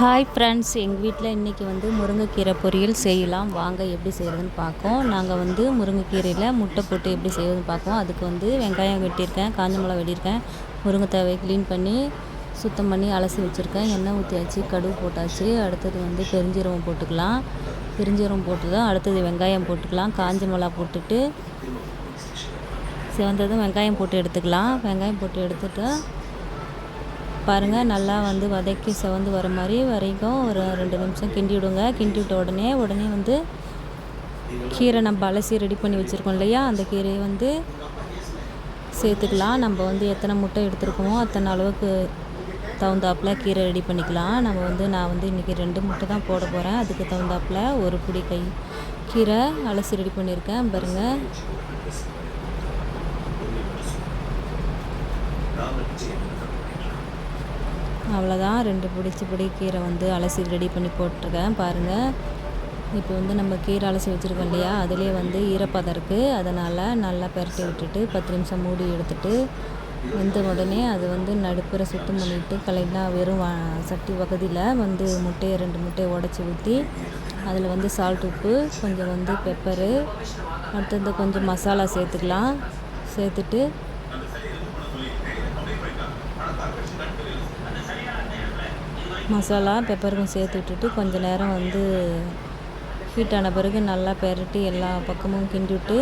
Hi friends, எங்கள் வீட்டில் இன்றைக்கி வந்து முருங்கைக்கீரை பொரியல் செய்யலாம். வாங்க எப்படி செய்கிறதுன்னு பார்ப்போம். நாங்கள் வந்து முருங்கைக்கீரையில் முட்டை போட்டு எப்படி செய்கிறதுன்னு பார்ப்போம். அதுக்கு வந்து வெங்காயம் வெட்டியிருக்கேன், காஞ்ச மிளகா வெட்டியிருக்கேன், முருங்கைத்தாவை க்ளீன் பண்ணி சுத்தம் பண்ணி அலசி வச்சுருக்கேன். எண்ணெய் ஊற்றியாச்சு, கடுகு போட்டாச்சு. அடுத்தது வந்து பெருஞ்சீரகம் போட்டுக்கலாம். பெருஞ்சீரகம் போட்டு தான் அடுத்தது வெங்காயம் போட்டுக்கலாம். காஞ்ச மிளகா போட்டுட்டு சிவந்ததும் வெங்காயம் போட்டு எடுத்துக்கலாம். வெங்காயம் போட்டு எடுத்துட்டு பாருங்கள், நல்லா வந்து வதக்கி சிவந்து வர மாதிரி வரைக்கும் ஒரு 2 நிமிஷம் கிண்டி விடுங்க. கிண்டி விட்ட உடனே வந்து கீரை நம்ம அலசி ரெடி பண்ணி வச்சுருக்கோம் இல்லையா, அந்த கீரையை வந்து சேர்த்துக்கலாம். நம்ம வந்து எத்தனை முட்டை எடுத்துருக்கோமோ அத்தனை அளவுக்கு தகுந்தாப்பில் கீரை ரெடி பண்ணிக்கலாம். நான் வந்து இன்றைக்கி 2 முட்டை தான் போட போகிறேன். அதுக்கு தகுந்தாப்பில் ஒரு பிடி கீரை அலசி ரெடி பண்ணியிருக்கேன். பாருங்கள், அவ்வளோதான். 2 பிடி கீரை வந்து அலசி ரெடி பண்ணி போட்டிருக்கேன். பாருங்கள், இப்போ வந்து நம்ம கீரை அலசி வச்சுருக்கோம் இல்லையா, அதிலே வந்து ஈரப்பதம் இருக்குது. அதனால் நல்லா பரட்டி விட்டுட்டு 10 நிமிஷம் மூடி எடுத்துட்டு வெந்த உடனே அது வந்து நடுப்புற சுத்தம் பண்ணிவிட்டு கலைஞாக வெறும் சட்டி பகுதியில் வந்து 2 முட்டையை உடச்சி ஊற்றி அதில் வந்து சால்ட், உப்பு, கொஞ்சம் வந்து பெப்பரு, அடுத்தது கொஞ்சம் மசாலா சேர்த்துக்கலாம். சேர்த்துட்டு மசாலா பெப்பருக்கும் சேர்த்து விட்டுட்டு கொஞ்சம் நேரம் வந்து ஹீட் ஆன பிறகு நல்லா பெரட்டி எல்லா பக்கமும் கிண்டிவிட்டு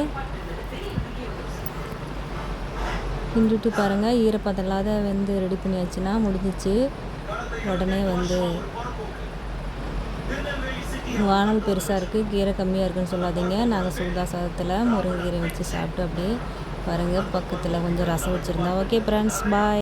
பாருங்கள், ஈரப்பதம் இல்லாத வந்து ரெடி பண்ணியாச்சுன்னா முடிஞ்சிச்சு. உடனே வந்து வானல் பெருசாக இருக்குது, கீரை கம்மியாக இருக்குதுன்னு சொல்லாதீங்க. நாங்கள் சுடுதா சாதத்தில் முருங்கைக்கீரை வச்சு சாப்பிட்டு அப்படியே பாருங்கள், பக்கத்தில் கொஞ்சம் ரசம் வச்சுருந்தோம். ஓகே ஃப்ரெண்ட்ஸ், பாய்.